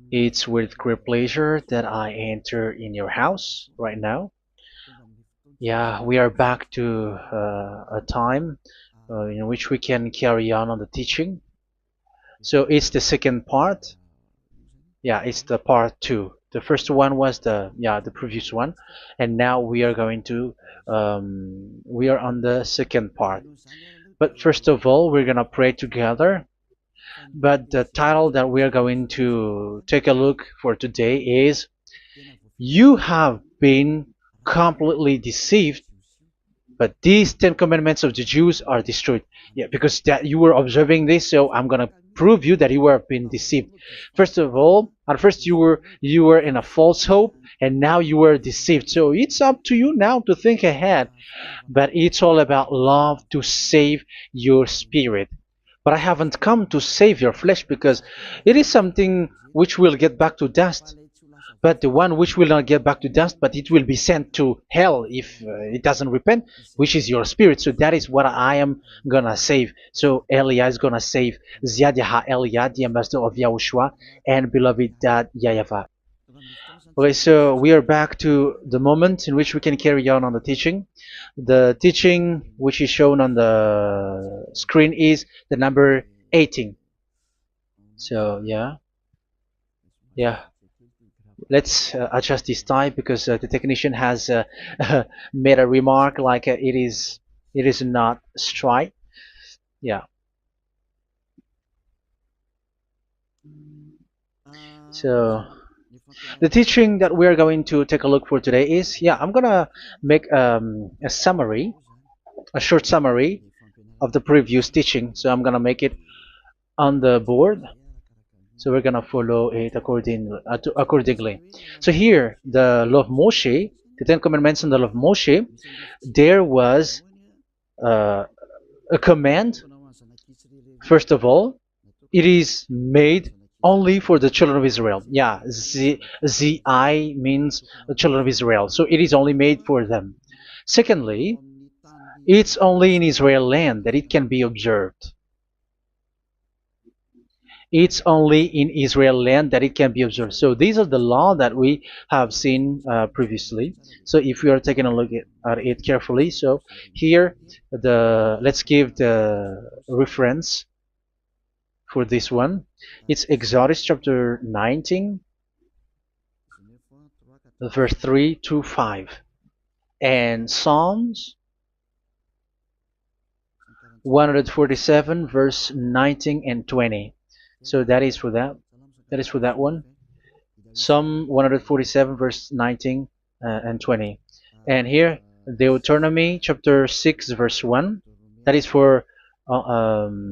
It's with great pleasure that I enter in your house right now. Yeah, we are back to a time in which we can carry on the teaching. So it's the second part. Yeah, it's the part two. The first one was the previous one, and now we are going to we are on the second part. But first of all, we're gonna pray together. But the title that we are going to take a look for today is "You have been completely deceived, but these 10 commandments of the Jews are destroyed." Yeah, because that you were observing this, so I'm gonna prove you that you were being deceived. First of all, at first you were in a false hope, and now you were deceived. So it's up to you now to think ahead. But it's all about love to save your spirit. But I haven't come to save your flesh, because it is something which will get back to dust. But the one which will not get back to dust, but it will be sent to hell if it doesn't repent, which is your spirit. So that is what I am gonna save. So Elia is gonna save Ziadiha Elia, the ambassador of Yahushua, and beloved dad YAHVAH. Okay, so we are back to the moment in which we can carry on the teaching. The teaching which is shown on the screen is the number 18. So yeah. Let's adjust this time, because the technician has made a remark like it is not straight. Yeah. So the teaching that we're going to take a look for today is, I'm gonna make a summary, a short summary of the previous teaching. So I'm gonna make it on the board. So we're gonna follow it accordingly. So here, the law of Moshe, the 10 Commandments and the law of Moshe, there was uh, a command. First of all, it is made only for the children of Israel. Yeah, Z-I means the children of Israel. So it is only made for them. Secondly, it's only in Israel land that it can be observed. It's only in Israel land that it can be observed. So these are the law that we have seen previously. So if we are taking a look at it carefully, so here let's give the reference for this one. It's Exodus chapter 19, verse 3 to 5, and Psalms 147, verse 19 and 20. So that is for that. That is for that one. Psalm 147, verse 19 and 20. And here, Deuteronomy chapter 6, verse 1. That is for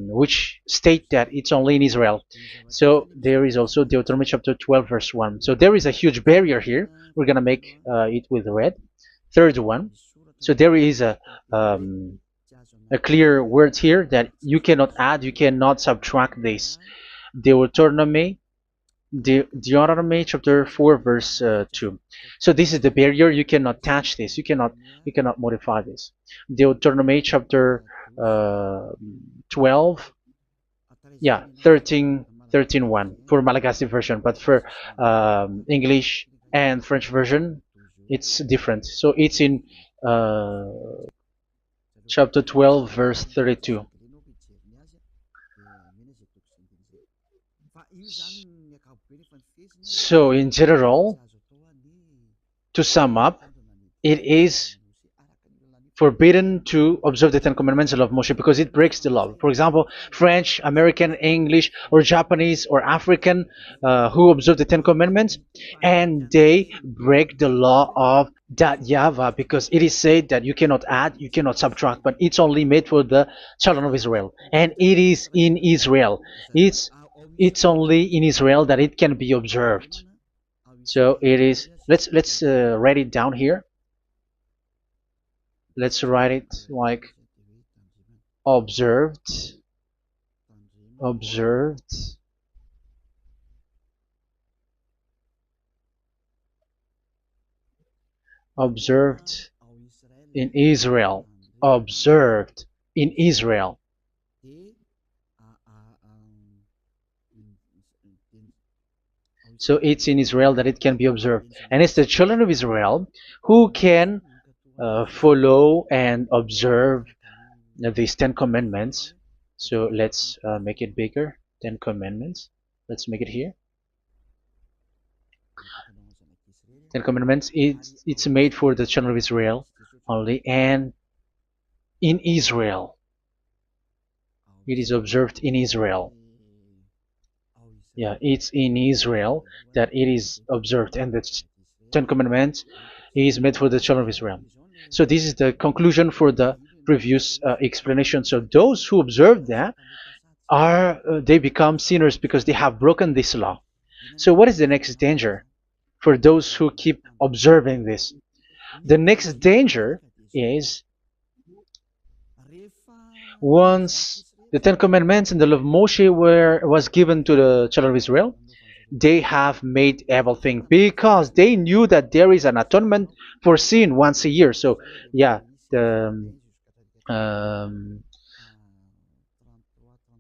which state that it's only in Israel. So there is also Deuteronomy chapter 12, verse 1. So there is a huge barrier here. We're going to make it with red. Third one. So there is a clear word here that you cannot add, you cannot subtract this. Deuteronomy chapter 4, verse 2. So this is the barrier. You cannot touch this. You cannot modify this. Deuteronomy chapter 12, 13 1 for Malagasy version, but for English and French version, it's different. So it's in chapter 12, verse 32. So in general, to sum up, it is forbidden to observe the 10 Commandments of Moshe, because it breaks the law. For example, French, American, English, or Japanese, or African who observe the 10 Commandments, and they break the law of that YAHVAH, because it is said that you cannot add, you cannot subtract, but it's only made for the children of Israel, and it is in Israel. It's only in Israel that it can be observed. So it is. Let's write it down here. Let's write it like observed, observed, observed in Israel, observed in Israel. So it's in Israel that it can be observed. And it's the children of Israel who can follow and observe these 10 commandments. So let's make it bigger. 10 commandments. Let's make it here. 10 commandments. It's made for the children of Israel only, and in Israel. It is observed in Israel. Yeah, it's in Israel that it is observed, and the 10 commandments is made for the children of Israel. So this is the conclusion for the previous explanation. So those who observe that are they become sinners because they have broken this law. So what is the next danger for those who keep observing this? The next danger is once the Ten Commandments and the law of Moshe was given to the children of Israel, they have made everything because they knew that there is an atonement for sin once a year. So yeah, um,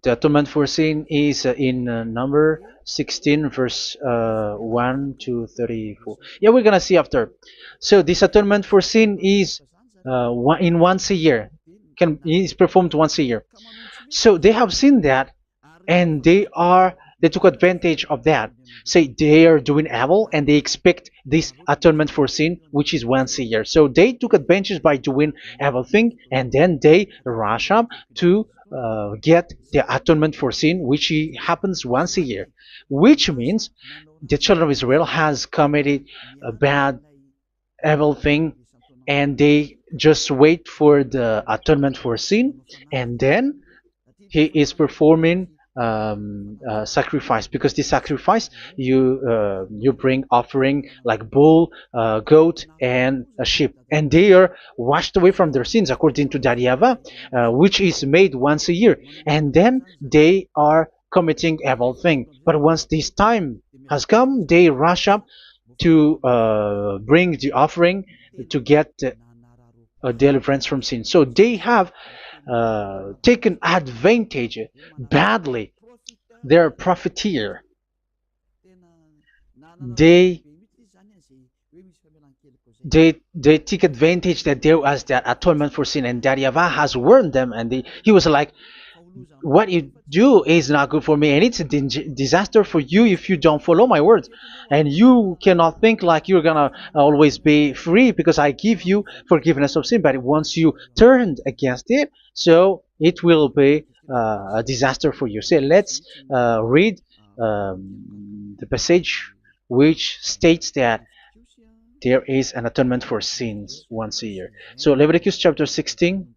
the atonement for sin is in number 16 verse 1 to 34. Yeah, we're gonna see after. So this atonement for sin is once a year, is performed once a year. So they have seen that, and they took advantage of that. Say they are doing evil and they expect this atonement for sin, which is once a year. So they took advantage by doing evil thing, and then they rush up to get the atonement for sin, which happens once a year, which means the children of Israel has committed a bad evil thing, and they just wait for the atonement for sin, and then he is performing sacrifice, because the sacrifice you bring offering like bull, goat, and a sheep, and they are washed away from their sins according to that YAHVAH, which is made once a year, and then they are committing evil thing. But once this time has come, they rush up to bring the offering to get deliverance from sin. So they have taken advantage badly. They're profiteer. They they take advantage that there was that atonement for sin, and that YAHVAH has warned them, and he was like, what you do is not good for me, and it's a disaster for you if you don't follow my words, and you cannot think like you're gonna always be free because I give you forgiveness of sin, but once you turned against it, so it will be a disaster for you. So let's read the passage which states that there is an atonement for sins once a year. So Leviticus chapter 16.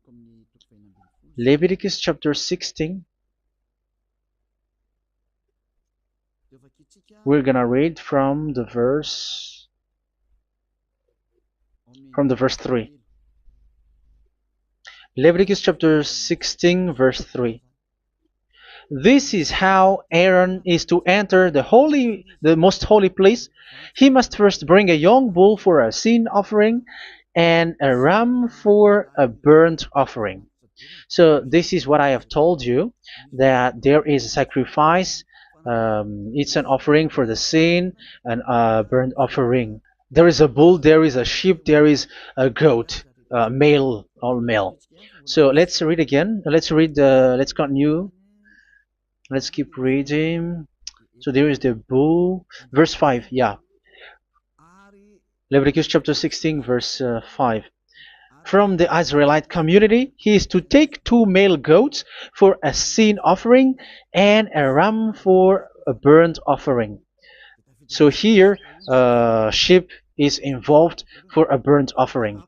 Leviticus chapter 16. We're gonna read from the verse 3. Leviticus chapter 16 verse 3. This is how Aaron is to enter the most holy place. He must first bring a young bull for a sin offering and a ram for a burnt offering. So this is what I have told you, that there is a sacrifice. It's an offering for the sin, and a burnt offering. There is a bull, there is a sheep, there is a goat, male, all male. So let's read again. Let's continue. Let's keep reading. So there is the bull, verse 5. Yeah, Leviticus chapter 16 verse 5. From the Israelite community, he is to take 2 male goats for a sin offering and a ram for a burnt offering. So here, sheep is involved for a burnt offering.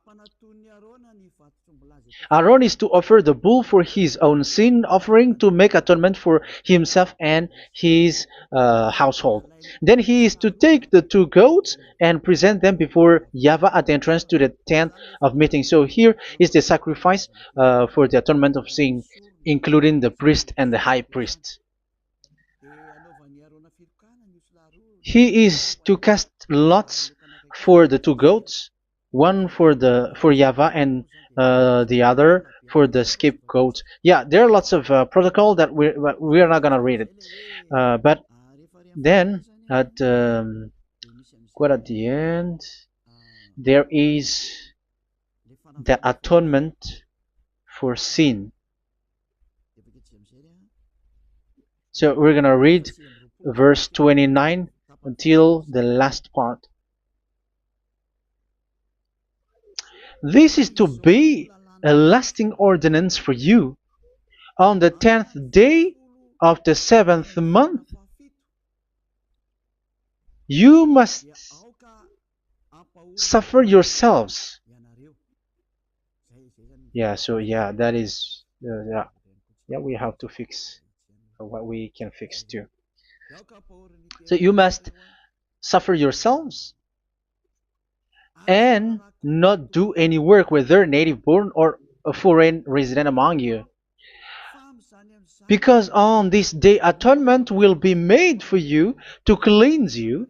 Aaron is to offer the bull for his own sin offering to make atonement for himself and his household. Then he is to take the 2 goats and present them before YAHVAH at the entrance to the tent of meeting. So here is the sacrifice for the atonement of sin, including the priest and the high priest. He is to cast lots for the 2 goats, one for YAHVAH and the other for the scapegoat. Yeah, there are lots of protocol that we are not gonna read it, but then at quite at the end, there is the atonement for sin. So we're gonna read verse 29 until the last part. This is to be a lasting ordinance for you. On the 10th day of the 7th month, you must suffer yourselves. Yeah, so yeah, that is, yeah, we have to fix what we can fix too. So you must suffer yourselves and not do any work, whether native born or a foreign resident among you. Because on this day atonement will be made for you to cleanse you.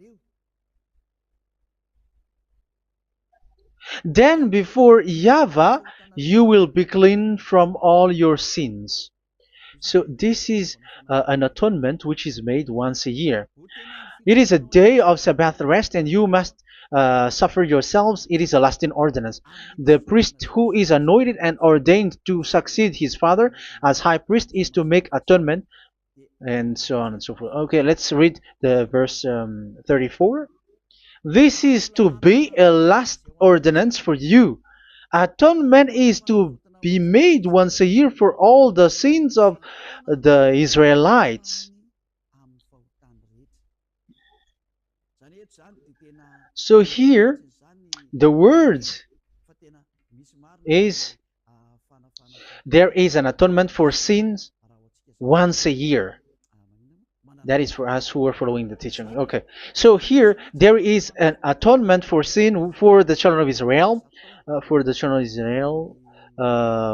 Then before YAHVAH you will be clean from all your sins. So this is an atonement which is made once a year. It is a day of Sabbath rest, and you must suffer yourselves. It is a lasting ordinance. The priest who is anointed and ordained to succeed his father as high priest is to make atonement, and so on and so forth. Okay, let's read the verse 34. This is to be a last ordinance for you. Atonement is to be made once a year for all the sins of the Israelites. So here, the words is there is an atonement for sins once a year. That is for us who are following the teaching. Okay, so here there is an atonement for sin for the children of Israel,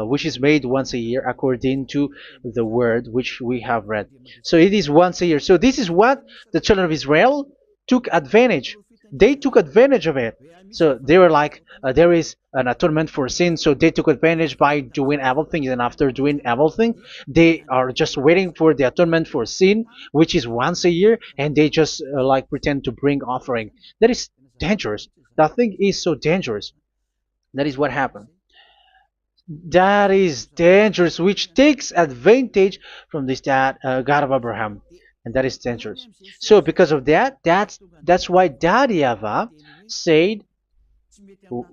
which is made once a year according to the word which we have read. So it is once a year. So this is what the children of Israel took advantage. They took advantage of it. So they were like, there is an atonement for sin, so they took advantage by doing evil things, and after doing evil things, they are just waiting for the atonement for sin, which is once a year, and they just like pretend to bring offering. That is dangerous. That thing is so dangerous. That is what happened. That is dangerous, which takes advantage from this God of Abraham, and that is dangerous. So because of that, that's why Daddy YAHVAH said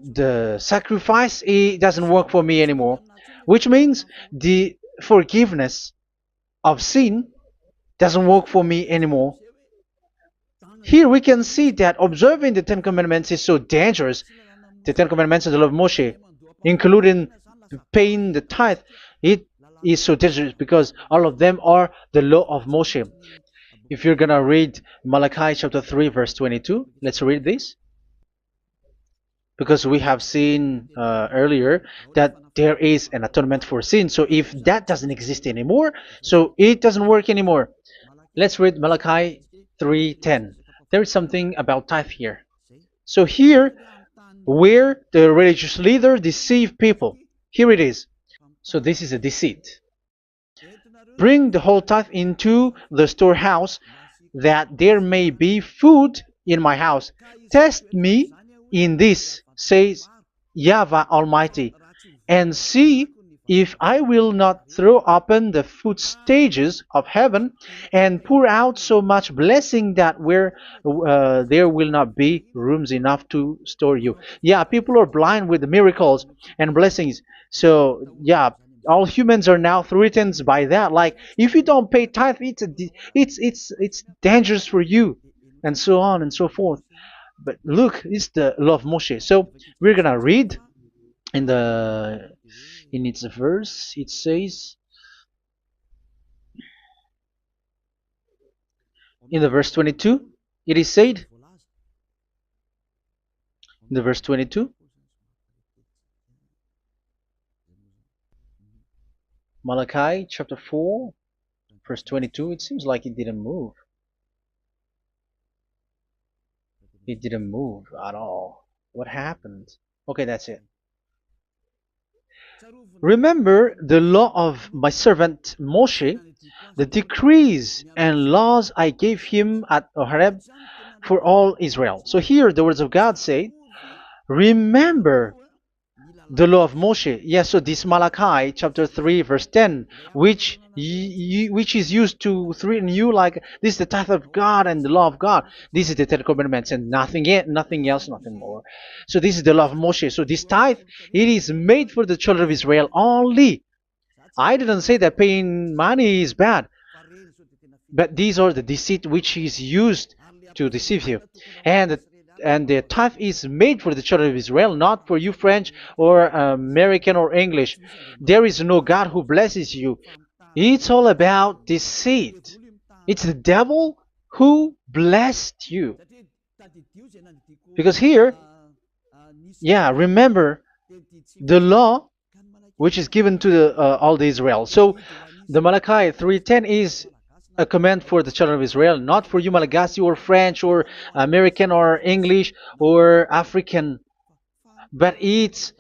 the sacrifice, it doesn't work for me anymore, which means the forgiveness of sin doesn't work for me anymore. Here we can see that observing the Ten Commandments is so dangerous. The Ten Commandments and the law of Moshe, including paying the tithe, it is so dangerous because all of them are the law of Moshe. If you're gonna read Malachi chapter 3 verse 22, let's read this. Because we have seen earlier that there is an atonement for sin. So if that doesn't exist anymore, so it doesn't work anymore. Let's read Malachi 3:10. There is something about tithe here. So here, where the religious leader deceive people, here it is. So this is a deceit. Bring the whole tithe into the storehouse, that there may be food in my house. Test me in this, says YAHVAH Almighty, and see if I will not throw open the food stages of heaven and pour out so much blessing that where there will not be rooms enough to store you. Yeah, people are blind with the miracles and blessings. So yeah, all humans are now threatened by that. Like if you don't pay tithe, it's dangerous for you, and so on and so forth. But look, it's the law of Moshe. So we're gonna read in its verse. It says in the verse 22. It is said in the verse 22. Malachi chapter 4, verse 22. It seems like it didn't move. It didn't move at all. What happened? Okay, that's it. Remember the law of my servant Moshe, the decrees and laws I gave him at Horeb for all Israel. So here the words of God say, remember the law of Moshe. Yes, so this Malachi chapter 3 verse 10, which is used to threaten you like this is the tithe of God and the law of God. This is the Ten Commandments and nothing yet, nothing else, nothing more. So this is the law of Moshe. So this tithe, it is made for the children of Israel only. I didn't say that paying money is bad, but these are the deceit which is used to deceive you. And the tithe is made for the children of Israel, not for you French or American or English. There is no God who blesses you. It's all about deceit. It's the devil who blessed you. Because here, yeah, remember the law which is given to all the Israel. So the Malachi 3:10 is a command for the children of Israel, not for you Malagasy or French or American or English or African, but it's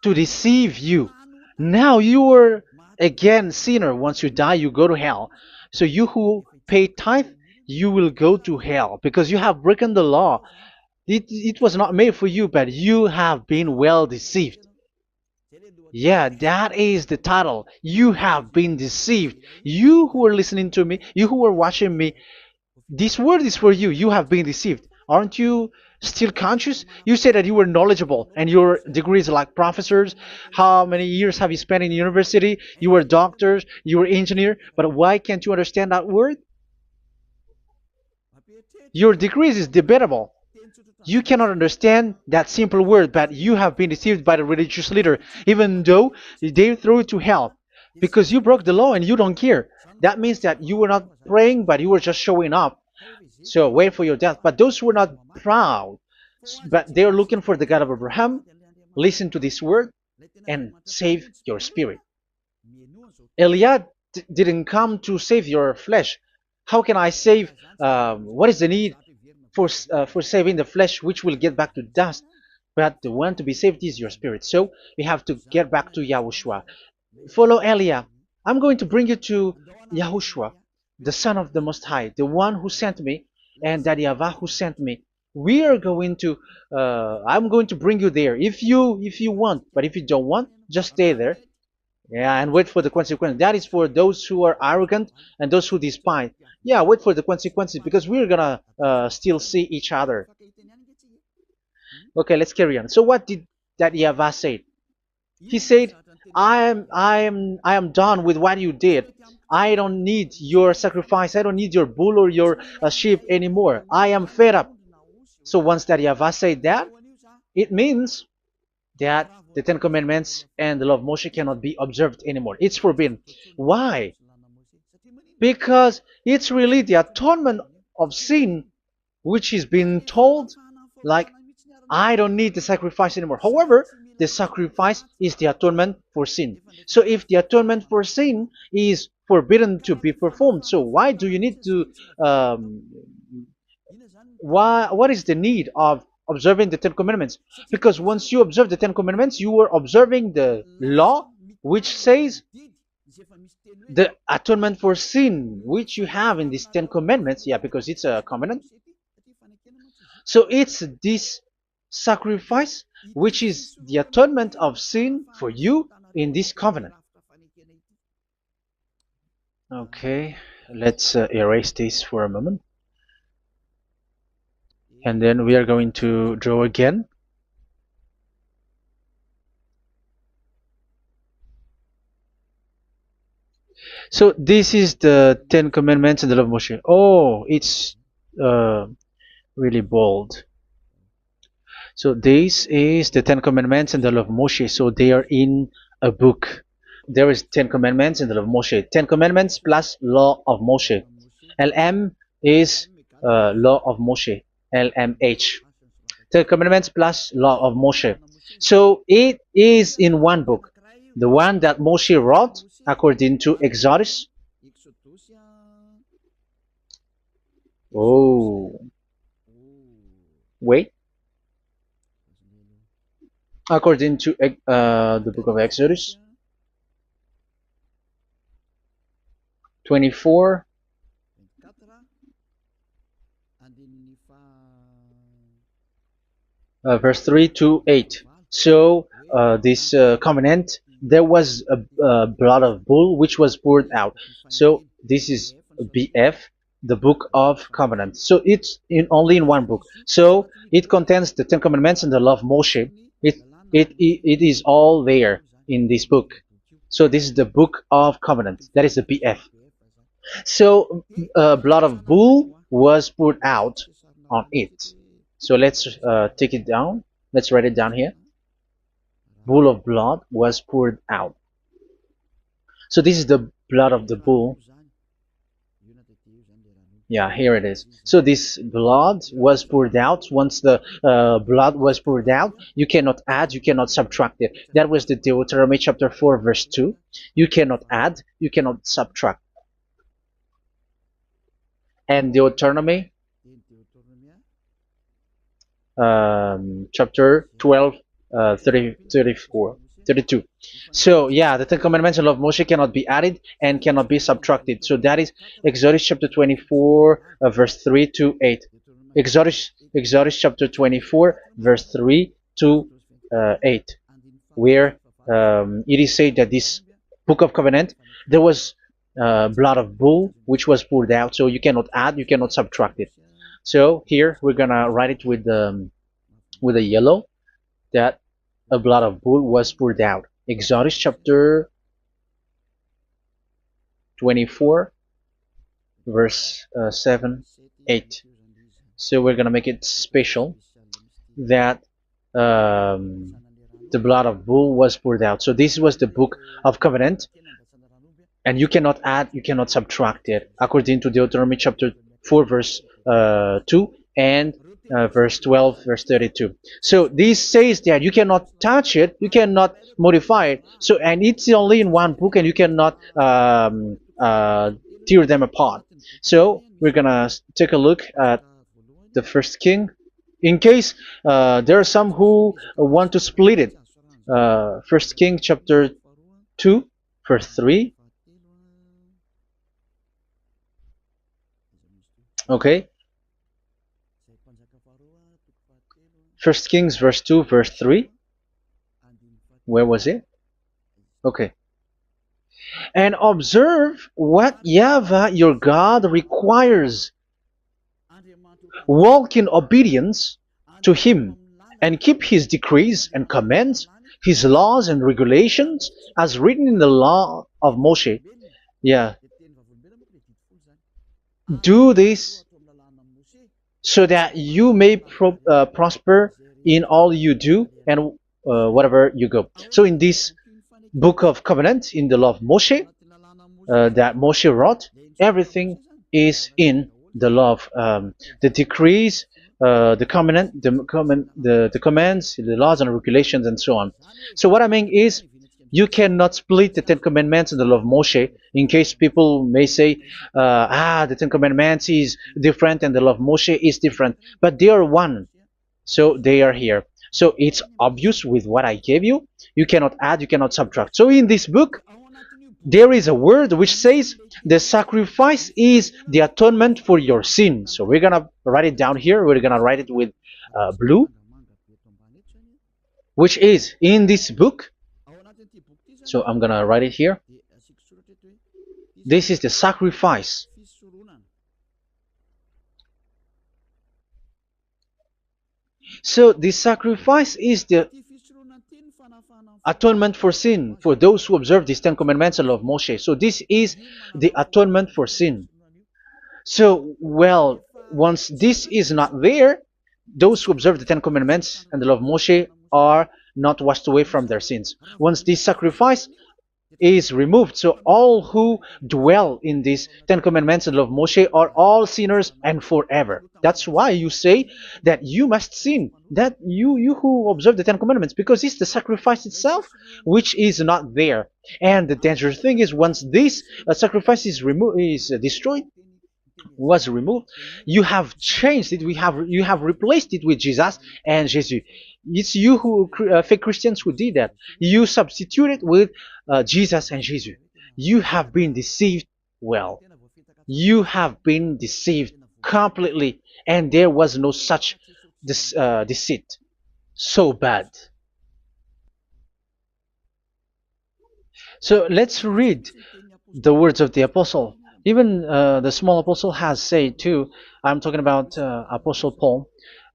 to deceive you. Now you are again sinner. Once you die, you go to hell. So you who pay tithe, you will go to hell because you have broken the law. It was not made for you, but you have been well deceived. Yeah, that is the title. You have been deceived. You who are listening to me, you who are watching me, this word is for you. You have been deceived. Aren't you still conscious? You said that you were knowledgeable and your degrees like professors. How many years have you spent in university? You were doctors, you were engineer, but why can't you understand that word? Your degrees is debatable. You cannot understand that simple word, but you have been deceived by the religious leader, even though they throw you to hell because you broke the law and you don't care. That means that you were not praying, but you were just showing up. So wait for your death. But those who are not proud, but they are looking for the God of Abraham, listen to this word and save your spirit. Eliad didn't come to save your flesh. How can I save? What is the need for saving the flesh, which will get back to dust? But the one to be saved is your spirit. So we have to get back to Yahushua. Follow Eliah. I'm going to bring you to Yahushua, the Son of the Most High, the one who sent me, and that YAHVAH who sent me. We are going to. I'm going to bring you there if you want, but if you don't want, just stay there. Yeah, and wait for the consequence. That is for those who are arrogant and those who despise. Yeah, wait for the consequences because we're gonna still see each other. Okay, let's carry on. So what did that YAHVAH say? He said, I am done with what you did. I don't need your sacrifice. I don't need your bull or your sheep anymore. I am fed up. So once that YAHVAH said that, it means that the Ten Commandments and the law of Moshe cannot be observed anymore. It's forbidden. Why? Because it's really the atonement of sin which is being told, like, I don't need the sacrifice anymore. However, the sacrifice is the atonement for sin. So if the atonement for sin is forbidden to be performed, so why do you need to what is the need of observing the Ten Commandments? Because once you observe the Ten Commandments, you are observing the law which says the atonement for sin which you have in these Ten Commandments. Yeah, because it's a covenant. So it's this sacrifice which is the atonement of sin for you in this covenant. Okay, let's erase this for a moment. And then we are going to draw again. So this is the Ten Commandments and the law of Moshe. Oh, it's really bold. So this is the Ten Commandments and the law of Moshe. So they are in a book. There is Ten Commandments and the law of Moshe. Ten Commandments plus law of Moshe. LM is law of Moshe. LMH. Ten Commandments plus law of Moshe. So it is in one book. The one that Moshe wrote according to Exodus. Oh, wait. According to the book of Exodus. 24, verse 3 to 8. So this covenant, there was a blood of bull which was poured out. So this is BF, the book of covenant. So it's only in one book. So it contains the Ten Commandments and the law of Moshe. It is all there in this book. So this is the book of covenant. That is the BF. So blood of bull was poured out on it. So let's take it down. Let's write it down here. Bull of blood was poured out. So this is the blood of the bull. Yeah, here it is. So this blood was poured out. Once the blood was poured out, you cannot add, you cannot subtract it. That was the Deuteronomy chapter 4, verse 2. You cannot add, you cannot subtract. And Deuteronomy chapter 12, 32. So yeah, the Ten Commandments and law of Moshe cannot be added and cannot be subtracted. So that is Exodus chapter 24, verse 3 to 8. Exodus chapter 24, verse 3 to 8, where it is said that this book of covenant, there was blood of bull which was poured out. So you cannot add, you cannot subtract it. So here we're gonna write it with a yellow, that a blood of bull was poured out. Exodus chapter 24, verse 7, 8. So we're gonna make it special that the blood of bull was poured out. So this was the book of covenant, and you cannot add, you cannot subtract it, according to Deuteronomy chapter 4, verse 2 and verse 12, verse 32. So this says that you cannot touch it, you cannot modify it. So, and it's only in one book, and you cannot tear them apart. So we're gonna take a look at the first king, in case there are some who want to split it. First King chapter 2, verse 3. Okay. First Kings verse 2, verse 3. Where was it? Okay. And observe what YAHVAH your God requires. Walk in obedience to Him, and keep His decrees and commands, His laws and regulations, as written in the law of Moshe. Yeah. Do this so that you may prosper in all you do and whatever you go. So in this book of covenant, in the law of Moshe, that Moshe wrote, everything is in the law of the decrees, the covenant, the commands, the laws and regulations, and so on. So what I mean is, you cannot split the Ten Commandments and the law of Moshe, in case people may say, the Ten Commandments is different and the law of Moshe is different, but they are one. So they are here. So it's obvious with what I gave you. You cannot add, you cannot subtract. So in this book, there is a word which says the sacrifice is the atonement for your sin. So we're gonna write it down here. We're gonna write it with blue, which is in this book. So I'm gonna write it here. This is the sacrifice. So the sacrifice is the atonement for sin, for those who observe these Ten Commandments and law of Moshe. So this is the atonement for sin. So, well, once this is not there, those who observe the Ten Commandments and the law of Moshe are not washed away from their sins. Once this sacrifice is removed, so all who dwell in these Ten Commandments and law of Moshe are all sinners and forever. That's why you say that you must sin, that you who observe the Ten Commandments, because it's the sacrifice itself which is not there. And the dangerous thing is, once this sacrifice is destroyed, was removed, you have changed it. You have replaced it with Jesus and Jesus. It's you who fake Christians who did that. You substituted with Jesus and Jesus. You have been deceived well. You have been deceived completely, and there was no such deceit. So bad. So let's read the words of the apostle. Even the small apostle has said too. I'm talking about Apostle Paul,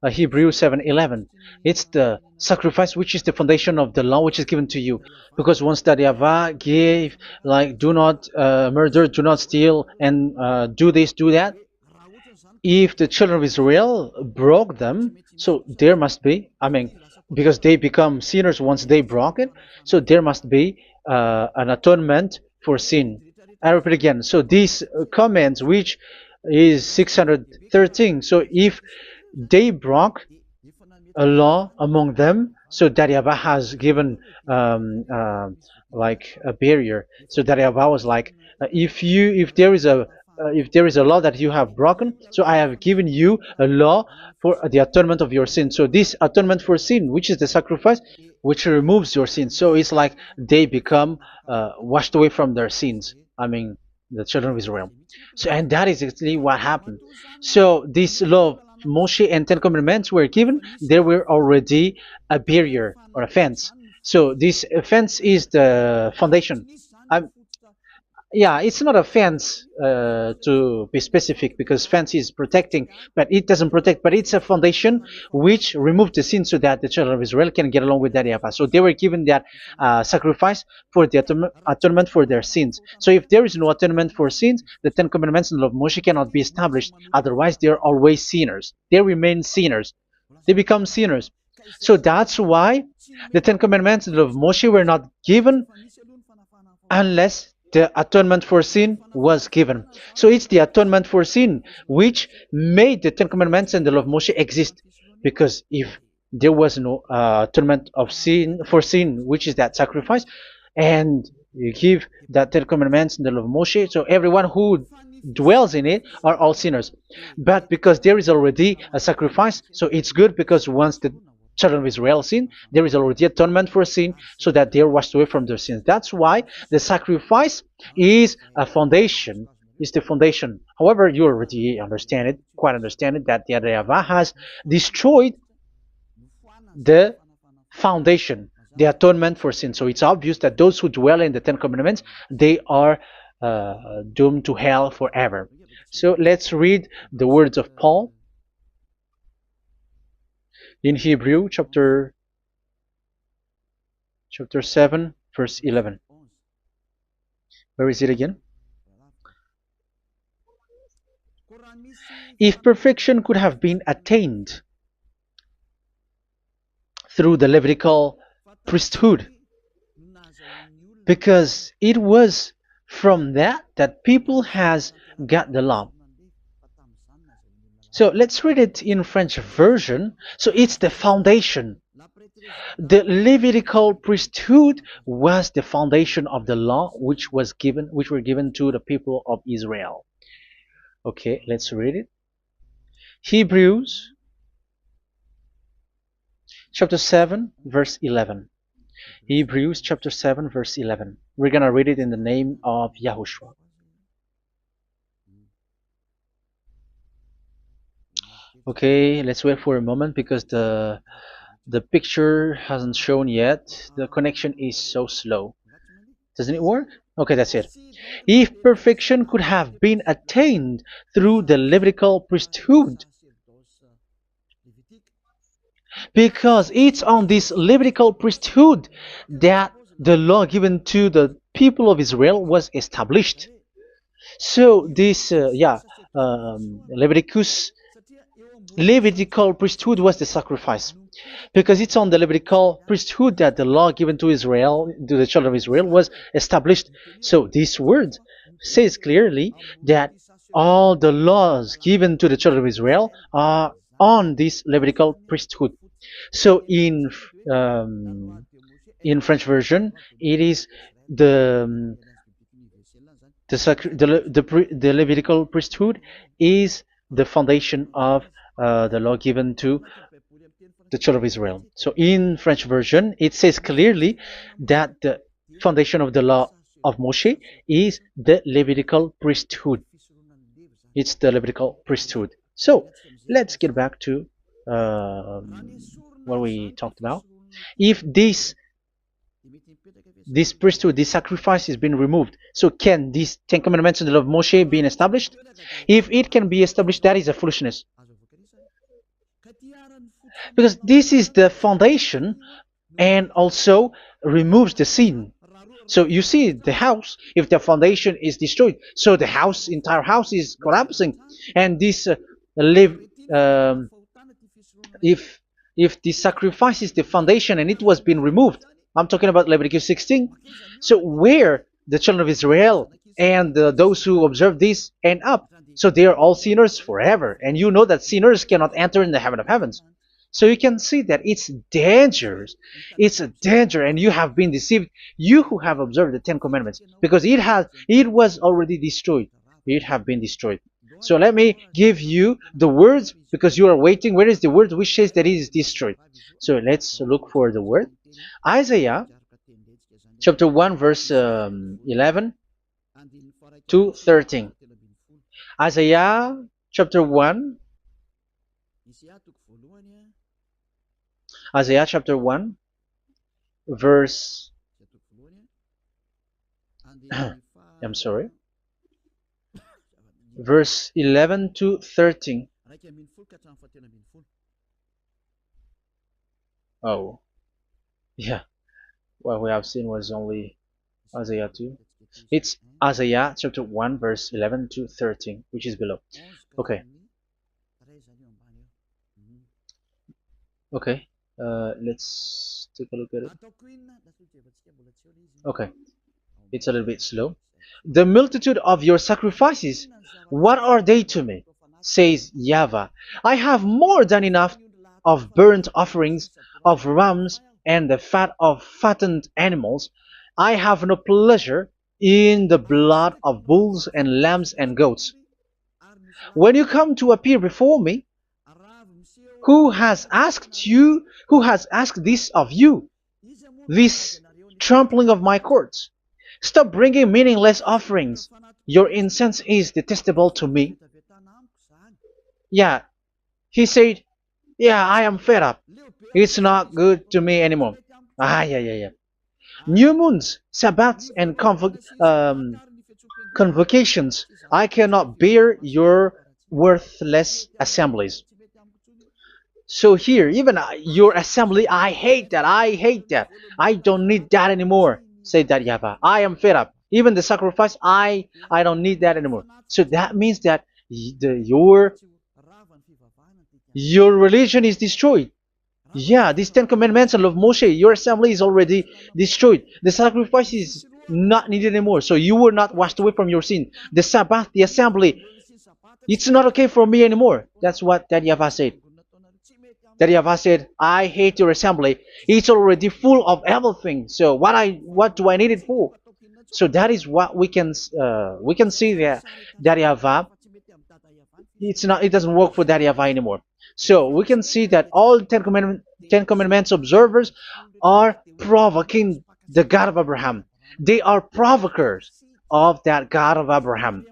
Hebrews 7:11. It's the sacrifice which is the foundation of the law which is given to you. Because once that Yahweh gave, like, do not murder, do not steal, and do this, do that, if the children of Israel broke them, so there must be, I mean, because they become sinners once they broke it, so there must be an atonement for sin. I repeat again. So these comments, which is 613, so if they broke a law among them, so that Yahweh has given like a barrier. So that Yahweh was like, if there is a law that you have broken, so I have given you a law for the atonement of your sin. So this atonement for sin, which is the sacrifice, which removes your sins. So it's like they become washed away from their sins. I mean, the children of Israel. So, and that is exactly what happened. So this law of Moshe and Ten Commandments were given. There were already a barrier or a fence. So this fence is the foundation. Um, yeah, it's not a fence to be specific, because fence is protecting, but it doesn't protect. But it's a foundation which removed the sin so that the children of Israel can get along with that Yahweh. So they were given that sacrifice for the atonement for their sins. So if there is no atonement for sins, the Ten Commandments and the law of Moshe cannot be established. Otherwise, they are always sinners. They remain sinners. They become sinners. So that's why the Ten Commandments and the law of Moshe were not given unless the atonement for sin was given. So it's the atonement for sin which made the Ten Commandments and the law of Moshe exist. Because if there was no atonement of sin for sin, which is that sacrifice, and you give that Ten Commandments and the law of Moshe, so everyone who dwells in it are all sinners. But because there is already a sacrifice, so it's good, because once the children of Israel sin, there is already atonement for sin, so that they are washed away from their sins. That's why the sacrifice is a foundation, is the foundation. However, you already understand it, quite understand it, that the Yahweh has destroyed the foundation, the atonement for sin. So it's obvious that those who dwell in the Ten Commandments, they are doomed to hell forever. So let's read the words of Paul in Hebrew chapter 7 verse 11. Where is it again? If perfection could have been attained through the Levitical priesthood, because it was from that people has got the law. So let's read it in French version. So it's the foundation. The Levitical priesthood was the foundation of the law which were given to the people of Israel. Okay, let's read it. Hebrews chapter 7 verse 11. Hebrews chapter 7 verse 11. We're going to read it in the name of YAHOSHUAH. Okay, let's wait for a moment, because the picture hasn't shown yet. The connection is so slow. Doesn't it work? Okay, that's it. If perfection could have been attained through the Levitical priesthood, because it's on this Levitical priesthood that the law given to the people of Israel was established. So this, Levitical priesthood was the sacrifice, because it's on the Levitical priesthood that the law given to Israel, to the children of Israel, was established. So this word says clearly that all the laws given to the children of Israel are on this Levitical priesthood. So in French version, it is the Levitical priesthood is the foundation of the law given to the children of Israel. So in French version, it says clearly that the foundation of the law of Moshe is the Levitical priesthood. It's the Levitical priesthood. So let's get back to what we talked about. If this priesthood, this sacrifice has been removed, so can these Ten Commandments and the law of Moshe be established? If it can be established, that is a foolishness. Because this is the foundation and also removes the sin. So you see the house, if the foundation is destroyed, so the entire house is collapsing, and this live um, if the sacrifice is the foundation and it was being removed, I'm talking about Leviticus 16. So where the children of Israel and those who observe this end up, so they are all sinners forever, and you know that sinners cannot enter in the heaven of heavens. So you can see that it's dangerous. It's a danger, and you have been deceived. You who have observed the Ten Commandments, because it was already destroyed. It have been destroyed. So let me give you the words, because you are waiting. Where is the word which says that it is destroyed? So let's look for the word. Isaiah chapter 1 verse 11 to 13. Isaiah chapter 1. Isaiah chapter 1 verse I'm sorry, verse 11 to 13. Oh, yeah. What we have seen was only Isaiah 2. It's Isaiah chapter 1 verse 11 to 13, which is below. Okay. Okay. Let's take a look at it. Okay. It's a little bit slow. The multitude of your sacrifices, what are they to me? Says YAHVAH. I have more than enough of burnt offerings, of rams, and the fat of fattened animals. I have no pleasure in the blood of bulls and lambs and goats. When you come to appear before me, who has asked this of you, this trampling of my courts? Stop bringing meaningless offerings. Your incense is detestable to me. Yeah, he said, yeah, I am fed up. It's not good to me anymore. Yeah. New moons, Sabbaths, and convocations. I cannot bear your worthless assemblies. So here, even your assembly, I hate that. I hate that. I don't need that anymore. Say that, YAHVAH. I am fed up. Even the sacrifice, I don't need that anymore. So that means that your religion is destroyed. Yeah, these Ten Commandments and of Moshe, your assembly is already destroyed. The sacrifice is not needed anymore. So you were not washed away from your sin. The Sabbath, the assembly, it's not okay for me anymore. That's what that YAHVAH said. That YAHVAH said, I hate your assembly. It's already full of everything. So what do I need it for? So that is what we can see there. That YAHVAH, it doesn't work for that YAHVAH anymore. So we can see that all Ten Commandments observers are provoking the God of Abraham. They are provokers of that God of Abraham.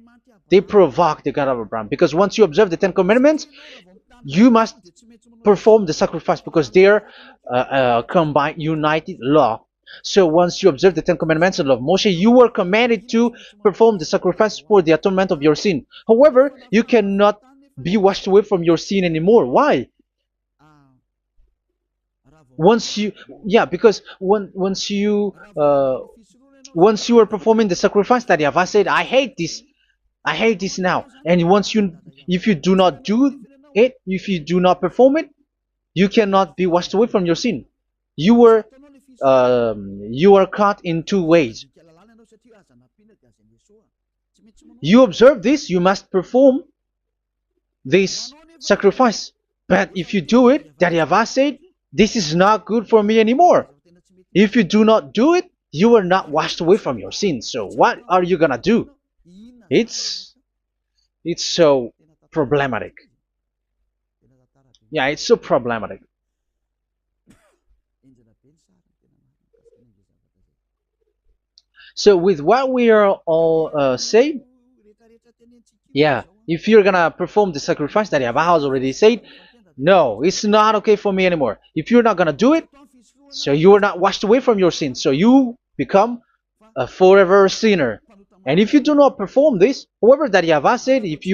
They provoke the God of Abraham, because once you observe the Ten Commandments, you must perform the sacrifice, because they are combined, united law. So once you observe the Ten Commandments and love Moshe, you were commanded to perform the sacrifice for the atonement of your sin. However, you cannot be washed away from your sin anymore. Why? Because once you are performing the sacrifice, that YAHVAH said, I hate this now. And if you do not do it, if you do not perform it, you cannot be washed away from your sin. You are caught in two ways. You observe this, you must perform this sacrifice. But if you do it, that YAHVAH said, this is not good for me anymore. If you do not do it, you are not washed away from your sins. So what are you gonna do? It's so problematic. Yeah, it's so problematic. So with what we are all saying, yeah, if you're gonna perform the sacrifice that YAHVAH has already said, no, it's not okay for me anymore. If you're not gonna do it, so you are not washed away from your sins, so you become a forever sinner. And if you do not perform this, whoever that YAHVAH said, if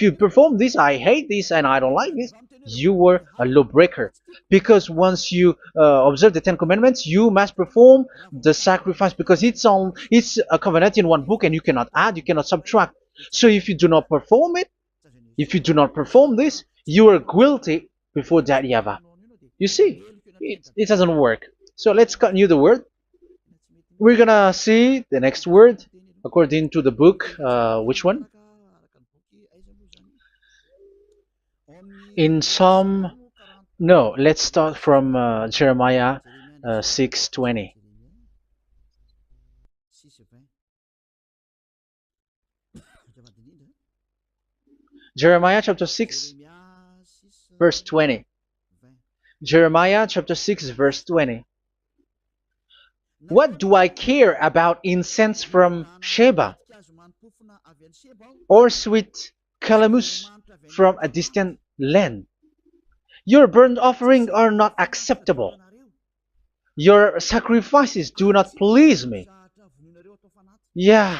you perform this, I hate this and I don't like this, you were a lawbreaker. Because once you observe the Ten Commandments, you must perform the sacrifice, because it's a covenant in one book, and you cannot add, you cannot subtract. So if you do not perform it, if you do not perform this, you are guilty before that YAHVAH. You see, it doesn't work. So let's continue the word. We're gonna see the next word according to the book. Which one? In Psalm. No, let's start from Jeremiah 6:20. Jeremiah chapter 6, verse 20. Jeremiah chapter 6, verse 20. What do I care about incense from Sheba, or sweet calamus from a distant land? Your burnt offerings are not acceptable. Your sacrifices do not please me. Yeah,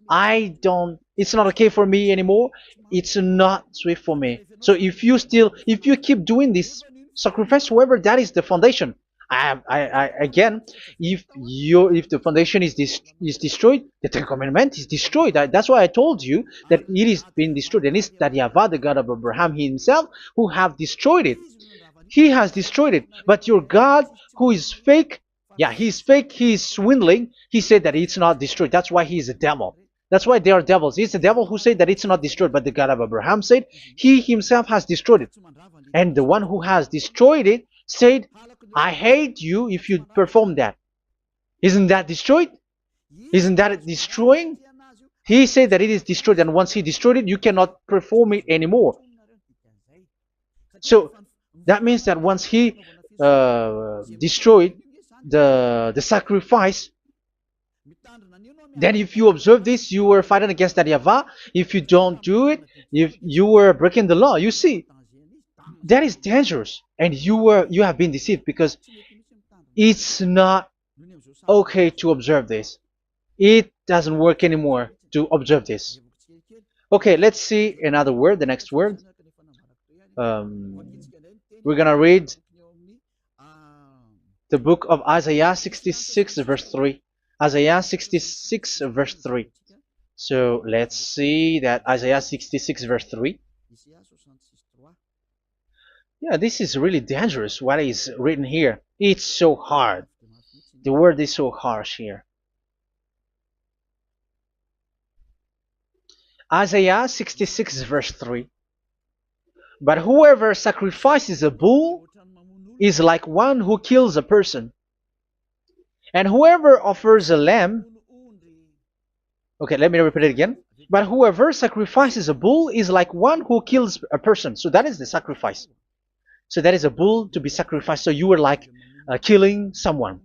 it's not okay for me anymore. It's not sweet for me. So if you keep doing this sacrifice, however, that is the foundation. Again, if the foundation is destroyed, the Ten Commandment is destroyed. That's why I told you that it is being destroyed, and it's that YAHVAH, the God of Abraham himself, who have destroyed it. He has destroyed it. But your God, who is fake, yeah, he's fake, he's swindling. He said that it's not destroyed. That's why he is a devil. That's why they are devils. It's the devil who said that it's not destroyed, but the God of Abraham said he himself has destroyed it. And the one who has destroyed it said, I hate you if you perform that. Isn't that destroyed? Isn't that destroying? He said that it is destroyed, and once he destroyed it, you cannot perform it anymore. So that means that once he destroyed the sacrifice, then if you observe this, you were fighting against that YAHVAH. If you don't do it, if you were breaking the law, you see, that is dangerous, and you have been deceived, because it's not okay to observe this. It doesn't work anymore to observe this. Okay, let's see another word, the next word. We're gonna read the book of Isaiah 66 verse 3. Isaiah 66 verse 3. So let's see that Isaiah 66 verse 3. Yeah, this is really dangerous what is written here. It's so hard. The word is so harsh here. Isaiah 66 verse 3. But whoever sacrifices a bull is like one who kills a person. And whoever offers a lamb... Okay, let me repeat it again. But whoever sacrifices a bull is like one who kills a person. So that is the sacrifice. So that is a bull to be sacrificed. So you were like killing someone.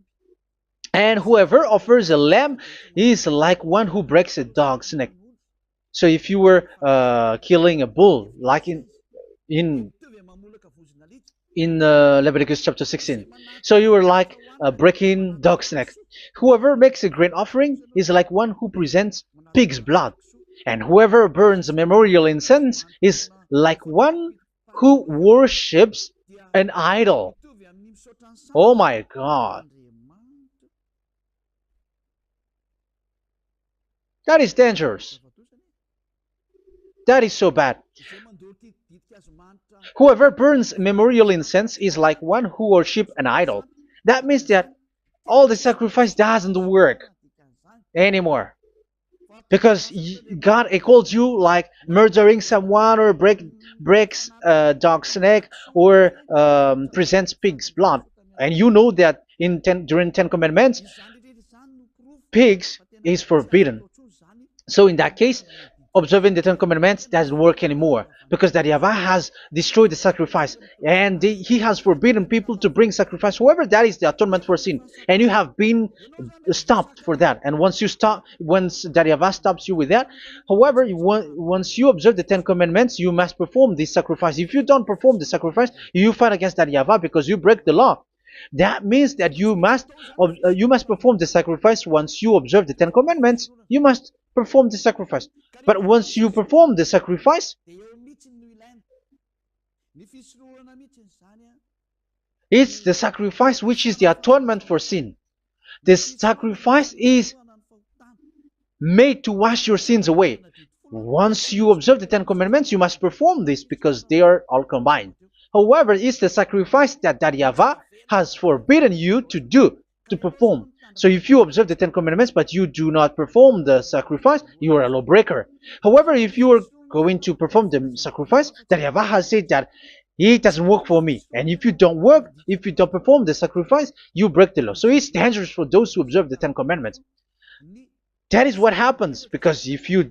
And whoever offers a lamb is like one who breaks a dog's neck. So if you were killing a bull, like in Leviticus chapter 16, so you were like breaking dog's neck. Whoever makes a grain offering is like one who presents pig's blood. And whoever burns a memorial incense is like one who worships an idol. Oh my God. That is dangerous. That is so bad. Whoever burns memorial incense is like one who worships an idol. That means that all the sacrifice doesn't work anymore. Because God calls you like murdering someone, or breaks a dog's neck, or presents pig's blood. And you know that during 10 Commandments, pigs is forbidden. So in that case, observing the Ten Commandments doesn't work anymore because that Yahweh has destroyed the sacrifice and he has forbidden people to bring sacrifice. However, that is the atonement for sin, and you have been stopped for that. And once you stop, once that Yahweh stops you with that, however, once you observe the Ten Commandments, you must perform this sacrifice. If you don't perform the sacrifice, you fight against that Yahweh because you break the law. That means that you must perform the sacrifice. Once you observe the Ten Commandments, you must perform the sacrifice. But once you perform the sacrifice, it's the sacrifice which is the atonement for sin. This sacrifice is made to wash your sins away. Once you observe the Ten Commandments, you must perform this because they are all combined. However, it's the sacrifice that Yahweh has forbidden you to do, to perform. So if you observe the Ten Commandments but you do not perform the sacrifice, you are a lawbreaker. However, if you are going to perform the sacrifice, that Yahweh has said that it doesn't work for me. And if you don't perform the sacrifice, you break the law. So it's dangerous for those who observe the Ten Commandments. That is what happens, because if you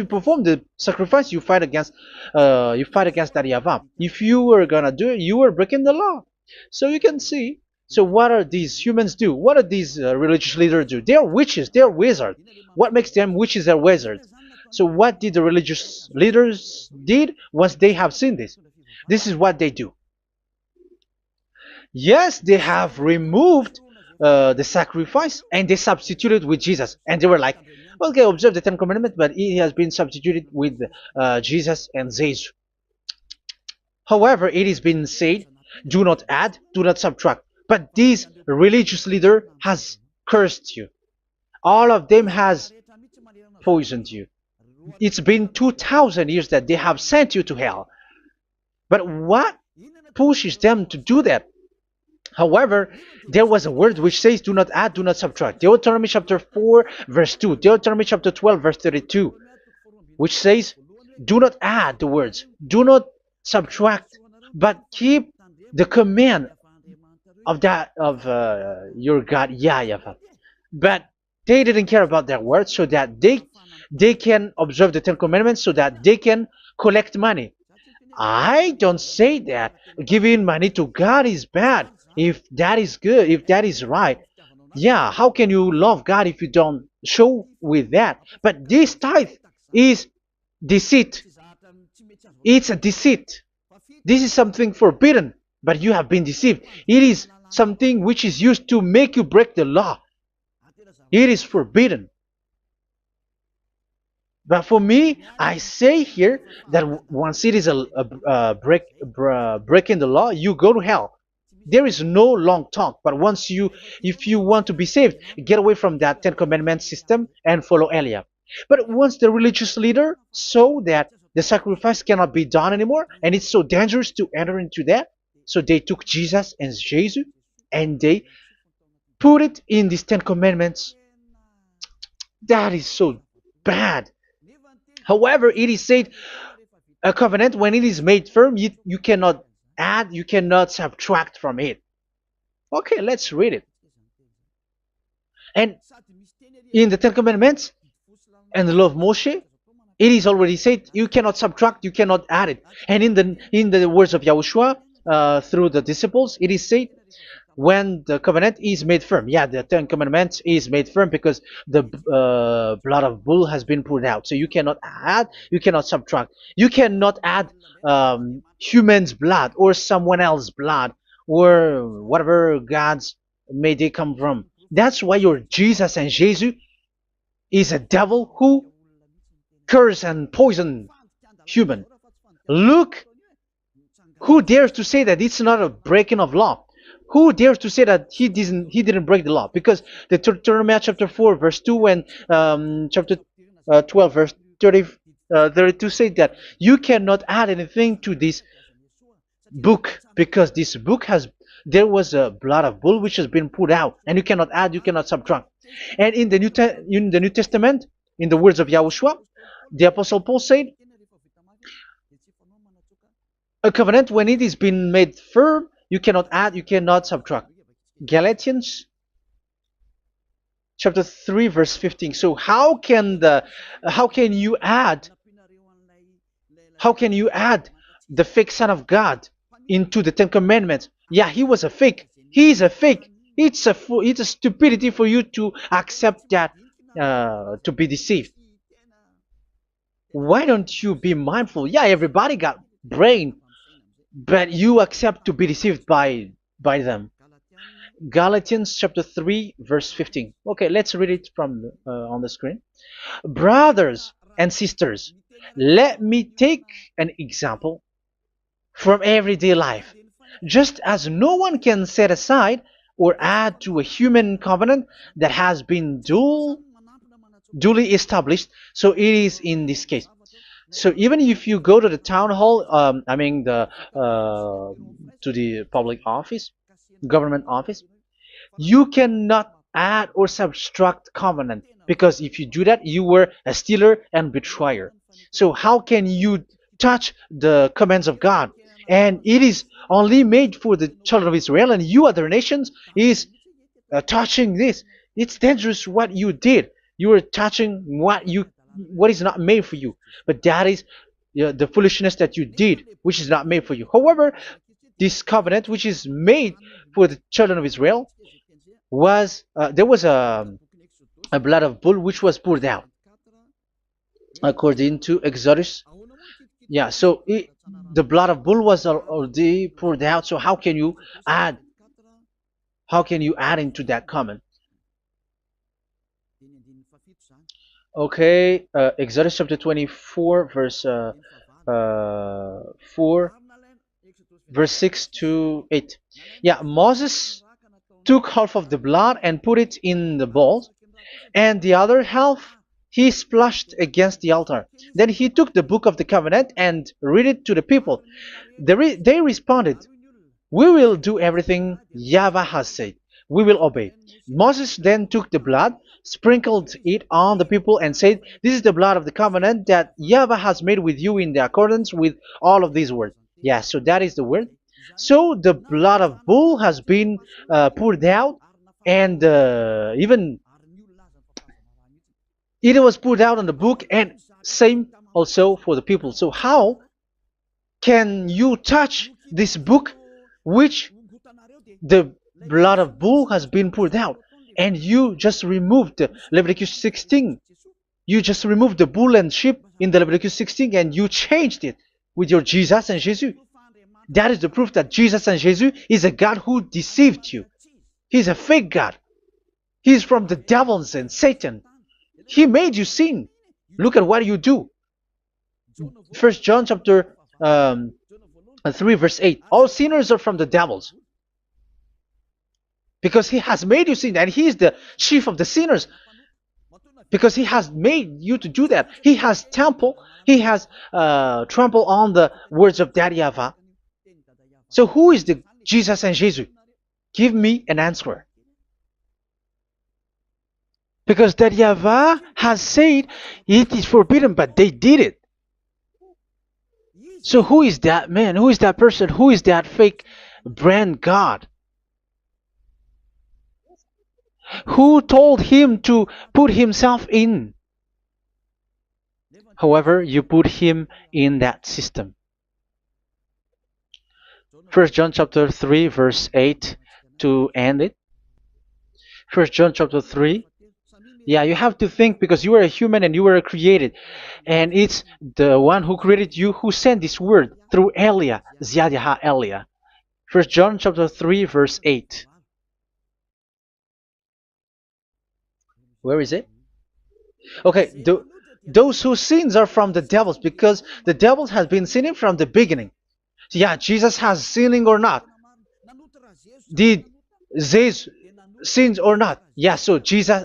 perform the sacrifice, you fight against that Yahweh. If you were gonna do it, you are breaking the law. So you can see. So what are these humans do? What are these religious leaders do? They are witches. They are wizards. What makes them witches and wizards? So what did the religious leaders did once they have seen this? This is what they do. Yes, they have removed the sacrifice and they substituted with Jesus, and they were like, okay, observe the Ten Commandments, but it has been substituted with Jesus and Jesus. However, it has been said, do not add, do not subtract. But this religious leader has cursed you. All of them has poisoned you. It's been 2,000 years that they have sent you to hell. But what pushes them to do that? However, there was a word which says, do not add, do not subtract. Deuteronomy chapter 4, verse 2. Deuteronomy chapter 12, verse 32. Which says, do not add the words, do not subtract, but keep the command of your God, YAHVAH. But they didn't care about that word, so that they can observe the Ten Commandments, so that they can collect money. I don't say that giving money to God is bad. If that is good, if that is right, yeah, how can you love God if you don't show with that? But this tithe is deceit. It's a deceit. This is something forbidden, but you have been deceived. It is something which is used to make you break the law. It is forbidden. But for me, I say here that once it is breaking the law, you go to hell. There is no long talk. But if you want to be saved, get away from that Ten Commandments system and follow Eliab. But once the religious leader saw that the sacrifice cannot be done anymore, and it's so dangerous to enter into that, so they took Jesus and Jesus and they put it in these Ten Commandments. That is so bad. However, it is said a covenant, when it is made firm, you cannot add, you cannot subtract from it. Okay, let's read it. And in the Ten Commandments and the law of Moshe, it is already said you cannot subtract, you cannot add it. And in the words of YAHOSHUAH through the disciples, it is said when the covenant is made firm. Yeah, the Ten Commandments is made firm because the blood of bull has been poured out. So you cannot add, you cannot subtract. You cannot add human's blood or someone else's blood or whatever gods may they come from. That's why your Jesus and Jesus is a devil who curse and poison human. Look, who dares to say that it's not a breaking of law? Who dares to say that he didn't break the law? Because the Deuteronomy chapter 4 verse 2 and chapter 12 verse 32 say that you cannot add anything to this book, because this book there was a blood of bull which has been put out, and you cannot add, you cannot subtract. And in the New Testament, in the words of YAHOSHUAH, the Apostle Paul said, a covenant, when it is been made firm, you cannot add, you cannot subtract. Galatians chapter 3 verse 15. So how can you add How can you add the fake Son of God into the Ten Commandments? Yeah, he was a fake. He is a fake. It's a stupidity for you to accept that, to be deceived. Why don't you be mindful? Yeah, everybody got brain, but you accept to be deceived by them. Galatians chapter 3 verse 15. Okay, let's read it from on the screen. Brothers and sisters, let me take an example from everyday life. Just as no one can set aside or add to a human covenant that has been duly established, so it is in this case. So even if you go to the town hall, I mean to the public office, government office, you cannot add or subtract covenant, because if you do that, you were a stealer and betrayer. So how can you touch the commands of God? And it is only made for the children of Israel, and you other nations is touching this. It's dangerous what you did. You are touching what is not made for you. But that is the foolishness that you did, which is not made for you. However, this covenant, which is made for the children of Israel, was there was a blood of bull which was poured out according to Exodus. Yeah, so the blood of bull was already poured out. So add how can you add into that comment? Okay, Exodus chapter 24 verse 4, verse 6 to 8. Yeah, Moses took half of the blood and put it in the bowl, and the other half he splashed against the altar. Then he took the book of the covenant and read it to the people. They responded, "We will do everything YAHVAH has said. We will obey." Moses then took the blood, sprinkled it on the people, and said, "This is the blood of the covenant that YAHVAH has made with you in the accordance with all of these words." Yeah, so that is the word. So the blood of bull has been poured out, and even it was poured out on the book, and same also for the people. So how can you touch this book which the blood of bull has been poured out, and you just removed Leviticus 16? You just removed the bull and sheep in the Leviticus 16, and you changed it with your Jesus and Jesus. That is the proof that Jesus and Jesus is a God who deceived you. He's a fake God. He's from the devils and Satan. He made you sin. Look at what you do. First John chapter 3 verse 8. All sinners are from the devils, because he has made you sin, and he is the chief of the sinners, because he has made you to do that. He has trampled on the words of Daddy Ava. So who is the Jesus and Jesus? Give me an answer. Because Daddy Ava has said it is forbidden, but they did it. So who is that man? Who is that person? Who is that fake brand God? Who told him to put himself in? However, you put him in that system. First John chapter 3 verse 8 to end it. First John chapter 3. Yeah, you have to think, because you are a human and you were created. And it's the one who created you who sent this word through Elia, Ziadiha Elia. First John chapter 3 verse 8. Where is it? Okay, those whose sins are from the devils, because the devil has been sinning from the beginning. So yeah, Jesus has sinning or not? Did Jesus sins or not? Yeah, so Jesus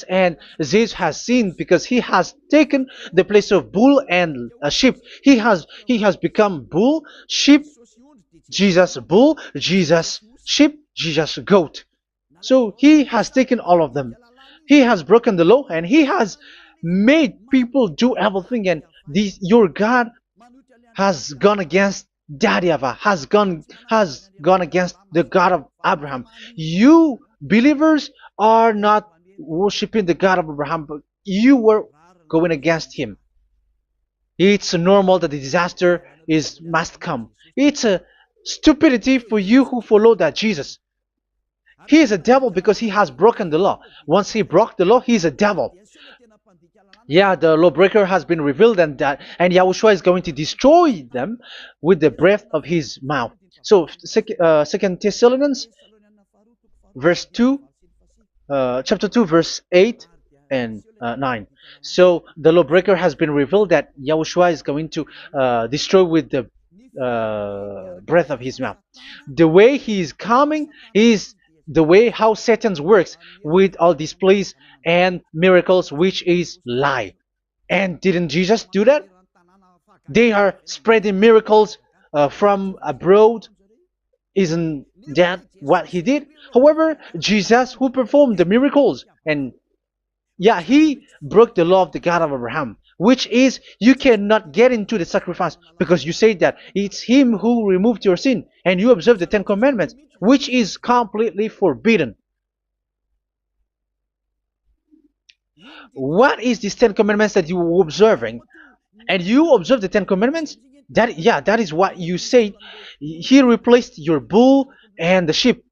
and Jesus has sinned, because he has taken the place of bull and a sheep. He has become bull, sheep, Jesus bull, Jesus sheep, Jesus goat. So he has taken all of them. He has broken the law, and he has made people do everything. And your God has gone against Dadiava, has gone against the God of Abraham. You believers are not worshiping the God of Abraham, but you were going against him. It's normal that the disaster is must come. It's a stupidity for you who follow that Jesus. He is a devil because he has broken the law. Once he broke the law, he is a devil. Yeah, the lawbreaker has been revealed, and Yahushua is going to destroy them with the breath of his mouth. So, Second Thessalonians, verse 2, chapter 2, verse 8 and 9. So the lawbreaker has been revealed that Yahushua is going to destroy with the breath of his mouth. The way he is coming is the way how Satan works with all displays and miracles, which is lie. And didn't Jesus do that? They are spreading miracles from abroad. Isn't that what he did? However, Jesus, who performed the miracles, and yeah, he broke the law of the God of Abraham, which is you cannot get into the sacrifice because you say that it's him who removed your sin and you observe the Ten Commandments, which is completely forbidden. What is these Ten Commandments that you were observing? And you observe the Ten Commandments? That is what you said. He replaced your bull and the sheep.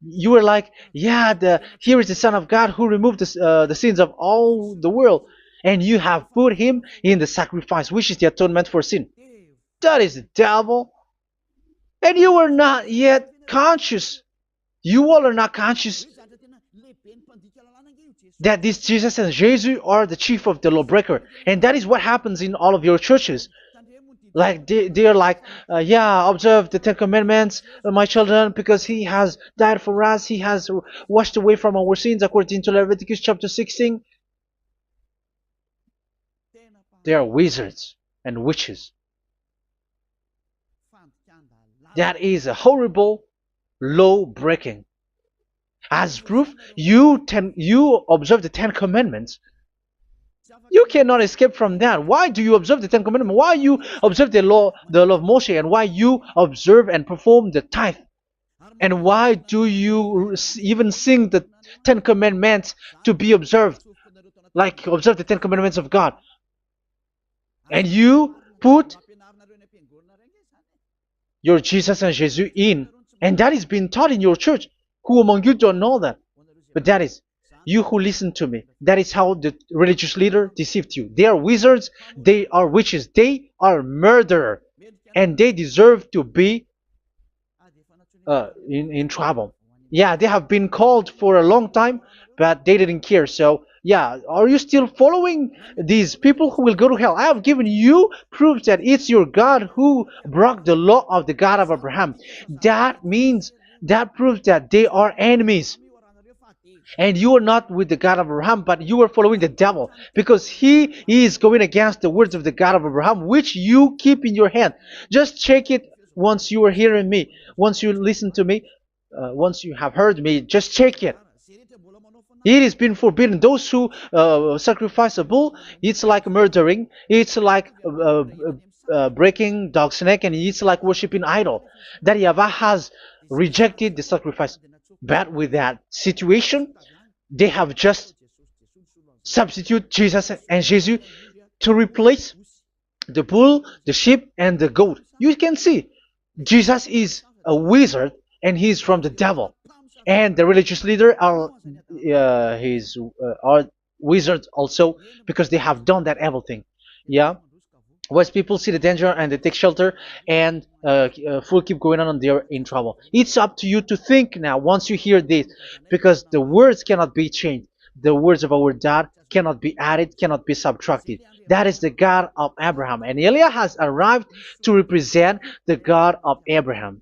You were like, yeah, here is the Son of God who removed the sins of all the world, and you have put him in the sacrifice, which is the atonement for sin. That is the devil, and you are not yet conscious. You all are not conscious that this Jesus and Jesus are the chief of the lawbreaker, and that is what happens in all of your churches. Like they're like, yeah, observe the Ten Commandments, my children, because he has died for us. He has washed away from our sins according to Leviticus chapter 16. They are wizards and witches. That is a horrible law breaking. As proof, you observe the Ten Commandments. You cannot escape from that. Why do you observe the Ten Commandments? Why you observe the law of Moshe, and why you observe and perform the tithe? And why do you even sing the Ten Commandments to be observed? Like observe the Ten Commandments of God. And you put your Jesus and Jesus in. And that is being taught in your church. Who among you don't know that? But that is you who listen to me. That is how the religious leader deceived you. They are wizards. They are witches. They are murderers. And they deserve to be in trouble. Yeah, they have been called for a long time, but they didn't care. So, yeah, are you still following these people who will go to hell? I have given you proof that it's your God who broke the law of the God of Abraham. That proves that they are enemies. And you are not with the God of Abraham, but you are following the devil, because he is going against the words of the God of Abraham, which you keep in your hand. Just check it once you are hearing me, once you listen to me, once you have heard me, just check it. It has been forbidden. Those who sacrifice a bull, it's like murdering, it's like breaking dog's neck, and it's like worshiping idol. That YAHVAH has rejected the sacrifice. But with that situation, they have just substitute Jesus and Jesus to replace the bull, the sheep, and the goat. You can see Jesus is a wizard and he's from the devil. And the religious leader are wizards also, because they have done that evil thing. Yeah. Once people see the danger and they take shelter and full keep going on, and they're in trouble. It's up to you to think now once you hear this, because the words cannot be changed. The words of our God cannot be added, cannot be subtracted. That is the God of Abraham, and Eliah has arrived to represent the God of Abraham.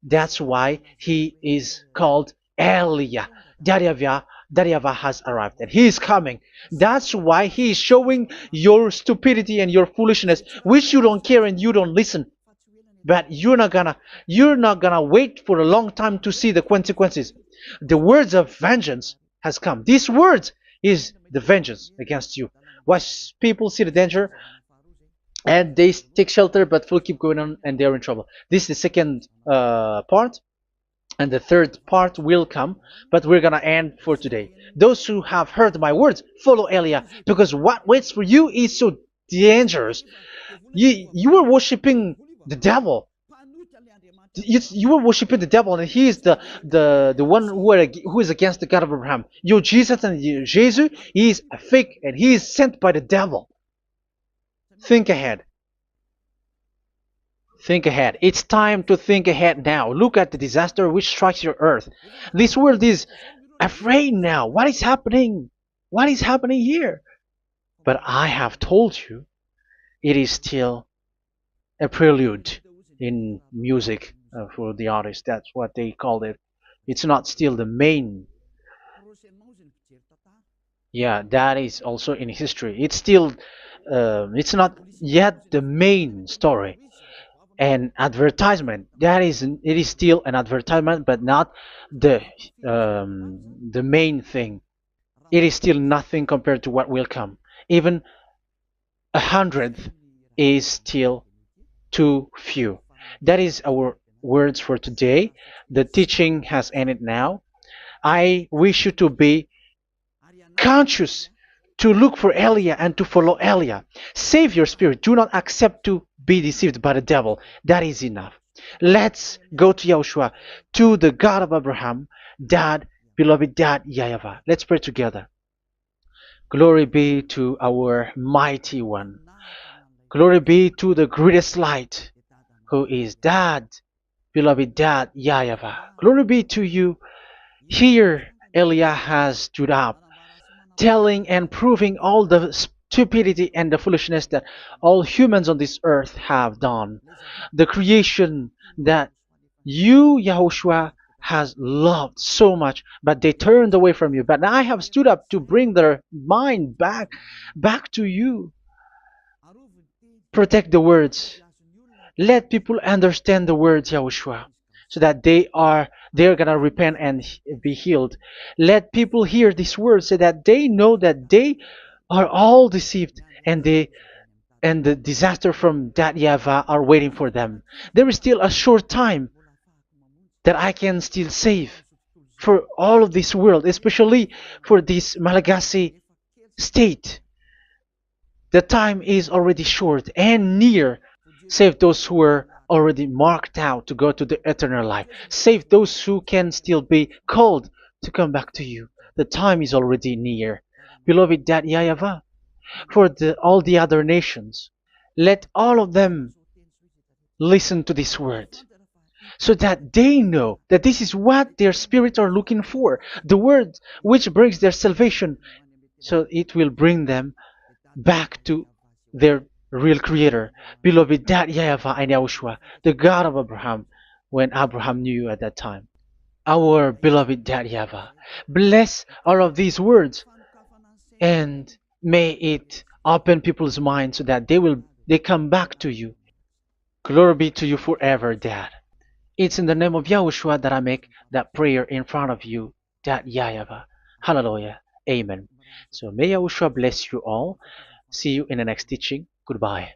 That's why he is called Eliah. YAHVAH has arrived, and he is coming. That's why he is showing your stupidity and your foolishness, which you don't care and you don't listen. But you're not gonna wait for a long time to see the consequences. The words of vengeance has come. These words is the vengeance against you. Once people see the danger and they take shelter, but will keep going on, and they're in trouble. This is the second part. And the third part will come, but we're gonna end for today. Those who have heard my words, follow Eliah, because what waits for you is so dangerous. You were worshiping the devil. You were worshiping the devil, and he is the one who is against the God of Abraham. Your Jesus and your Jesus, he is a fake, and he is sent by the devil. Think ahead. Think ahead. It's time to think ahead now. Look at the disaster which strikes your earth. This world is afraid now. What is happening? What is happening here? But I have told you, it is still a prelude in music for the artist. That's what they called it. It's not still the main. Yeah, that is also in history. It's still, it's not yet the main story. An advertisement, that is, it is still an advertisement, but not the the main thing. It is still nothing compared to what will come. Even a hundredth is still too few. That is our words for today. The teaching has ended now. I wish you to be conscious, to look for Elia and to follow Elia. Save your spirit. Do not accept to be deceived by the devil. That is enough. Let's go to Yahushua, to the God of Abraham, Dad, beloved Dad, YAHVAH. Let's pray together. Glory be to our mighty one. Glory be to the greatest light, who is Dad, beloved Dad, YAHVAH. Glory be to you. Here, Elia has stood up, telling and proving all the stupidity and the foolishness that all humans on this earth have done. The creation that you, Yahushua, has loved so much, but they turned away from you. But I have stood up to bring their mind back to you. Protect the words. Let people understand the words, Yahushua, so that they're gonna repent and be healed. Let people hear these words so that they know that they are all deceived, and the disaster from that YAHVAH are waiting for them. There is still a short time that I can still save for all of this world, especially for this Malagasy state. The time is already short and near. Save those who are already marked out to go to the eternal life. Save those who can still be called to come back to you. The time is already near. Beloved Dad YAHVAH, for all the other nations, let all of them listen to this word, so that they know that this is what their spirits are looking for. The word which brings their salvation, so it will bring them back to their real creator, beloved Dad YAHVAH and Yahushua, the God of Abraham, when Abraham knew you at that time. Our beloved Dad YAHVAH, bless all of these words, and may it open people's minds so that they come back to you. Glory be to you forever, Dad. It's in the name of Yahushua that I make that prayer in front of you, Dad YAHVAH. Hallelujah. Amen. So may Yahushua bless you all. See you in the next teaching. Goodbye.